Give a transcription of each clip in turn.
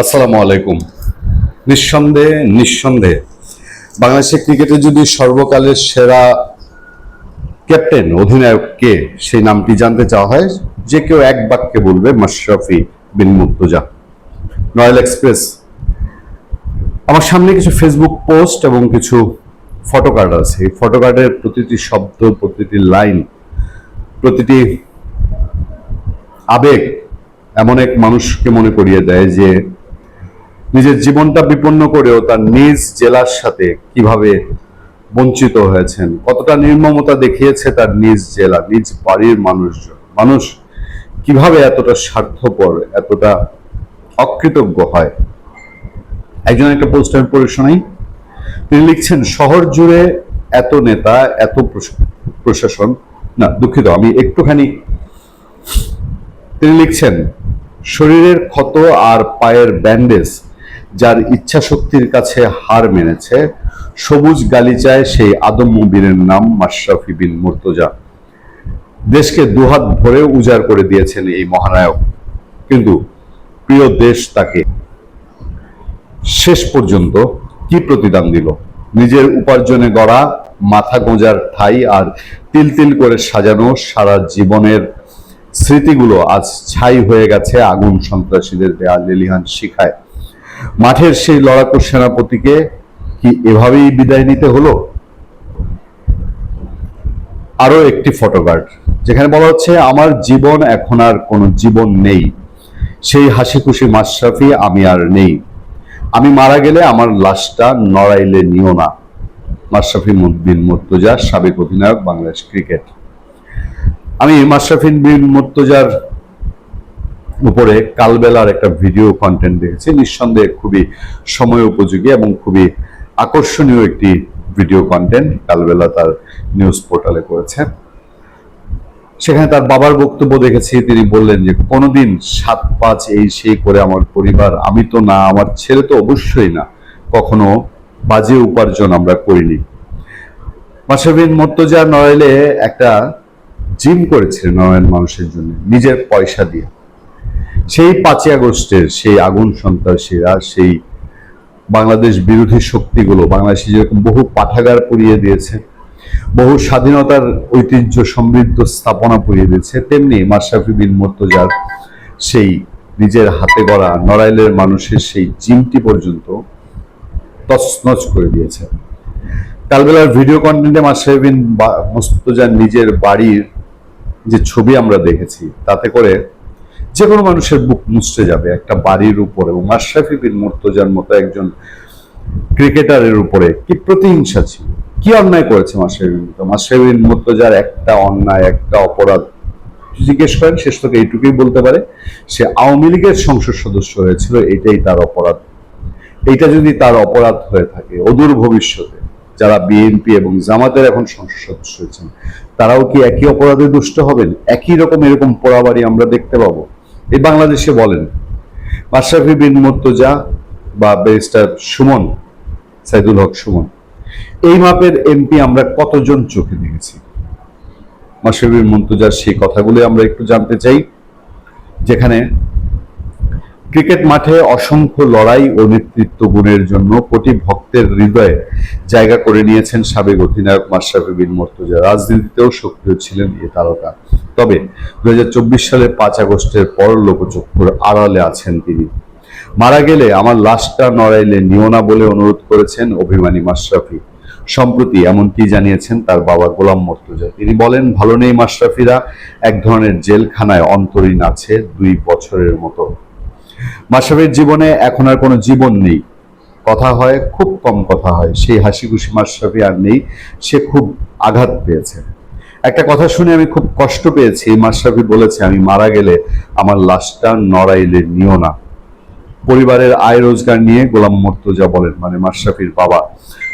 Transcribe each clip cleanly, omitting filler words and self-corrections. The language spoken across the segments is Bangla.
আসসালামু আলাইকুম। নিঃসন্দেহে বাংলাদেশের ক্রিকেটে যদি সর্বকালের সেরা ক্যাপ্টেন অধিনায়ক কে, সেই নামটি জানতে চাওয়া হয়, যে কেউ এক বাক্যে বলবে মাশরাফি বিন মুর্তজা। Royal express. আমার সামনে কিছু ফেসবুক পোস্ট এবং কিছু ফটোকার্ড আছে। এই ফটোকার্ডের প্রতিটি শব্দ, প্রতিটি লাইন, প্রতিটি আবেগ এমন এক মানুষকে মনে করিয়ে দেয় যে নিজের জীবনটা বিপন্ন করেও তার নিজ জেলার সাথে কিভাবে বঞ্চিত হয়েছেন, কতটা নির্মমতা দেখিয়েছে তার নিজ জেলা, নিজ বাড়ির মানুষ কিভাবে এতটা স্বার্থপর, এতটা অকৃতজ্ঞ হয়। একজন একটা পোস্ট আমি পড়ে শোনাই। তিনি লিখছেন, শহর জুড়ে এত নেতা, এত প্রশাসন, না দুঃখিত, আমি একটুখানি, তিনি লিখছেন, শরীরের ক্ষত আর পায়ের ব্যান্ডেজ যার ইচ্ছা শক্তির কাছে হার মেনেছে, সবুজ গালিচায় সেই আদম্য বীরের নাম মাশরাফি বিন মুর্তজা। দেশকে দুহাত ভরে উজাড় করে দিয়েছেন এই মহানায়ক, কিন্তু প্রিয় দেশ তাকে শেষ পর্যন্ত কি প্রতিদান দিল? নিজের উপার্জনে গড়া মাথা গোঁজার ঠাই আর তিল তিল করে সাজানো সারা জীবনের স্মৃতিগুলো আজ ছাই হয়ে গেছে আগুন সন্ত্রাসীদের দেয়া লেলিহান শিখায়। মাঠের সেই লড়াকু সেনাপতিকে কি এভাবেই বিদায় নিতে হলো? আরো একটি ফটোকার্ড, যেখানে বলা হচ্ছে, আমার জীবন এখন আর কোনো জীবন নেই, সেই হাসি খুশি মাশরাফি আমি আর নেই, আমি মারা গেলে আমার লাশটা নড়াইলে নিও না। মাশরাফি বিন মুর্তজা, সাবেক অধিনায়ক বাংলাদেশ ক্রিকেট। আমি মাশরাফি বিন মুর্তজার উপরে কালবেলার একটা ভিডিও কন্টেন্ট দেখেছি। নিঃসন্দেহে খুবই সময় উপযোগী এবং খুবই আকর্ষণীয় একটি ভিডিও কন্টেন্ট কালবেলা তার নিউজ পোর্টালে করেছে। সেখানে তার বাবার বক্তব্য দেখেছি। তিনি বললেন যে কোনোদিন 7-5 এই সেই করে আমার পরিবার, আমি তো না, আমার ছেলে তো অবশ্যই না, কখনো বাজে উপার্জন আমরা করিনি। মাশরাফি বিন মুর্তজা নড়াইলে একটা জিম করেছিলেন নড়াইল মানুষের জন্য নিজের পয়সা দিয়ে। সেই 5ই আগস্টের সেই আগুন সন্ত্রাসীরা, সেই বাংলাদেশ বিরোধী শক্তিগুলো বাংলাদেশে যেরকম বহু পাঠাগার পুড়িয়ে দিয়েছে, বহু স্বাধীনতার ঐতিহ্য সমৃদ্ধ স্থাপনা পুড়িয়ে দিয়েছে, তেমনি মাশরাফি বিন মুর্তজার সেই নিজের হাতে গড়া নড়াইলের মানুষের সেই জিমটি পর্যন্ত তছনছ করে দিয়েছে। কালবেলার ভিডিও কন্টেন্টে মাশরাফি বিন মুর্তজার নিজের বাড়ির যে ছবি আমরা দেখেছি, তাতে করে যে কোনো মানুষের বুক মুছতে যাবে একটা বাড়ির উপর। এবং মাশরাফি বিন মুর্তজার মতো একজন ক্রিকেটারের উপরে কি প্রতিহিংসা ছিল, কি অন্যায় করেছে মাশরাফি বিন মুর্তজার একটা অন্যায়, একটা অপরাধ জিজ্ঞেস করেন, শেষ থেকে এইটুকুই বলতে পারে, সে আওয়ামী লীগের সংসদ সদস্য হয়েছিল, এটাই তার অপরাধ। এইটা যদি তার অপরাধ হয়ে থাকে, অদূর ভবিষ্যতে যারা বিএনপি এবং জামাতের এখন সংসদ সদস্য হয়েছেন, তারাও কি একই অপরাধে দুষ্ট হবেন? একই রকম এরকম পোড়াবাড়ি আমরা দেখতে পাবো এই বাংলাদেশে? বলেন, মাশরাফি বিন মুর্তজা বা ব্যারিস্টার সুমন, সাইদুল হক সুমন, এই মাপের এমপি আমরা কতজন চোখে দেখেছি? মাশরাফি বিন মুর্তজার সেই কথাগুলো আমরা একটু জানতে চাই, যেখানে ক্রিকেট মাঠে অসংখ্য লড়াই ও নেতৃত্ব গুণের জন্য কোটি ভক্তের হৃদয়ে জায়গা করে নিয়েছেন সাবেক অধিনায়ক মাশরাফি বিন মুর্তজা। রাজনীতিতেও সক্রিয় ছিলেন এ তারকা। তবে 2024 সালের 5 আগস্টের পর লোকচক্ষুর আড়ালে আছেন তিনি। মারা গেলে আমার লাশটা নড়াইলে নিও না বলে অনুরোধ করেছেন অভিমানী মাশরাফি। সম্প্রতি এমনটি জানিয়েছেন তার বাবা গোলাম মুর্তজা। তিনি বলেন, ভালো নেই মাশরাফিরা, এক ধরনের জেলখানায় অন্তরীণ আছে 2 বছরের মতো। মাশরাফির জীবনে এখন আর কোনো জীবন নেই, কথা হয়, খুব কম কথা হয়। সেই হাসি খুশি মাশরাফি আর নেই, সে খুব আঘাত পেয়েছে। একটা কথা শুনে আমি খুব কষ্ট পেয়েছি। মাশরাফি বলেছে, আমি মারা গেলে আমার লাশটা নড়াইলে নিও না। পরিবারের আয় রোজগার নিয়ে গোলাম মুর্তজা বলেন, মানে মাশরাফির বাবা,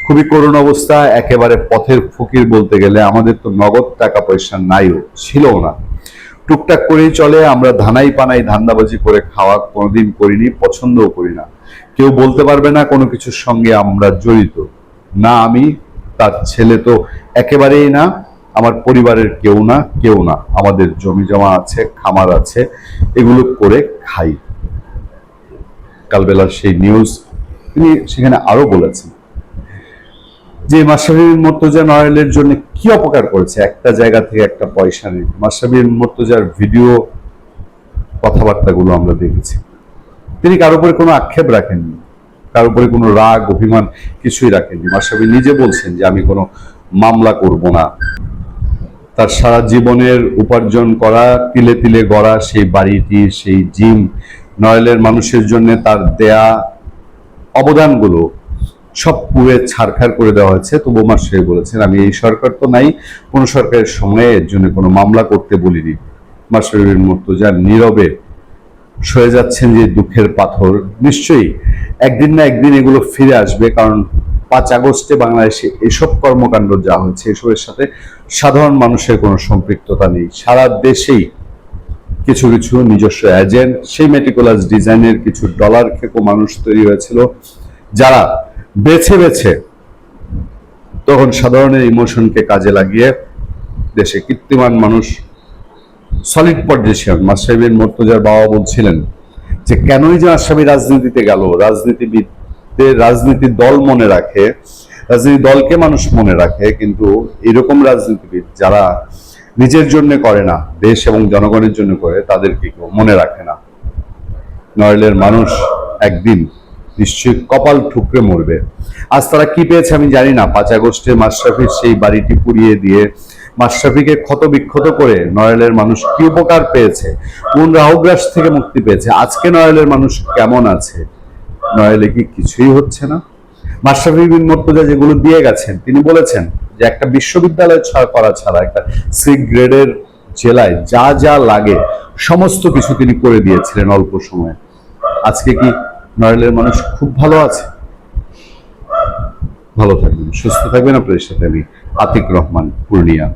খুবই করুণ অবস্থা, একেবারে পথের ফকির বলতে গেলে। আমাদের তো নগদ টাকা পয়সা নাইও, ছিলও না, টুকটাক করেই চলে। আমরা ধানাই পানাই ধান্দাবাজি করে খাওয়া কোনোদিন করিনি, পছন্দও করি না। কেউ বলতে পারবে না কোনো কিছুর সঙ্গে আমরা জড়িত না। আমি তার ছেলে তো একেবারেই না, আমার পরিবারের কেউ না। আমাদের জমি জমা আছে, খামার আছে, এগুলো করে খাই। সকালবেলার সেই নিউজ, তিনি সেখানে আরো বলেছেন যে মাশরাফি বিন মুর্তজা নড়াইলের জন্য কি অপকার করেছে, একটা জায়গা থেকে একটা পয়সা নেই। মাশরাফি বিন মুর্তজার ভিডিও কথাবার্তাগুলো আমরা দেখেছি, তিনি কারোর উপরে কোনো আক্ষেপ রাখেননি, কারোর উপরে কোনো রাগ অভিমান কিছুই রাখেননি। মাশরাফি নিজে বলছেন যে আমি কোনো মামলা করব না। তার সারা জীবনের উপার্জন করা, তিলে তিলে গড়া সেই বাড়িটি, সেই জিম, নড়াইলের মানুষের জন্য তার দেয়া অবদানগুলো সব পুড়ে ছারখার করে দেওয়া হয়েছে। তবু মাশরাফি বলেছেন আমি এই সরকার তো নাই, কোন সরকারের সময়ে এর জন্য কোনো মামলা করতে বলিনি। মাশরাফি বিন মুর্তজা নীরবে সয়ে যাচ্ছেন যে দুঃখের পাথর। নিশ্চয়ই একদিন না একদিন এগুলো ফিরে আসবে, কারণ 5 আগস্টে বাংলাদেশে এসব কর্মকাণ্ড যা হয়েছে এসবের সাথে সাধারণ মানুষের কোনো সম্পৃক্ততা নেই। সারা দেশেই কিছু কিছু নিজস্ব এজেন্ট, সেই মেটিকুলাস ডিজাইনের কিছু ডলার খেকো মানুষ তৈরি হয়েছিল, যারা বেছে বেছে তখন সাধারণের ইমোশনকে কাজে লাগিয়ে দেশে কীর্তিমান মানুষ, সলিড পলিটিশিয়ান। মাশরাফি বিন মুর্তজার বাবা বলছিলেন যে কেনই যে মাশরাফি রাজনীতিতে গেল, রাজনীতিবিদদের রাজনীতির দল মনে রাখে, রাজনীতি দলকে মানুষ মনে রাখে, কিন্তু এরকম রাজনীতিবিদ যারা নিজের জন্য করে না, দেশ এবং জনগণের জন্য করে, তাদেরকে কেউ মনে রাখে না। নড়াইলের মানুষ একদিন নিশ্চয়ই কপাল ঠুকরে মরবে। আজ তারা কি পেয়েছে আমি জানি না। 5 আগস্টে মাশরাফির সেই বাড়িটি পুড়িয়ে দিয়ে মাশরাফিকে ক্ষত বিক্ষত করে নড়াইলের মানুষ কি উপকার পেয়েছে, কোন রাহুগ্রাস থেকে মুক্তি পেয়েছে, আজকে নড়াইলের মানুষ কেমন আছে? নড়াইলে কি কিছুই হচ্ছে না? মাশরাফি বিন মুর্তজা যেগুলো দিয়ে গেছেন, তিনি বলেছেন যে একটা বিশ্ববিদ্যালয় করা ছাড়া একটা সি গ্রেডের জেলায় যা যা লাগে সমস্ত কিছু তিনি করে দিয়েছিলেন অল্প সময়ে। আজকে কি নড়াইলের মানুষ খুব ভালো আছে? ভালো থাকবেন, সুস্থ থাকবেন। আপনাদের সাথে আমি আতিক রহমান, পূর্ণিয়া।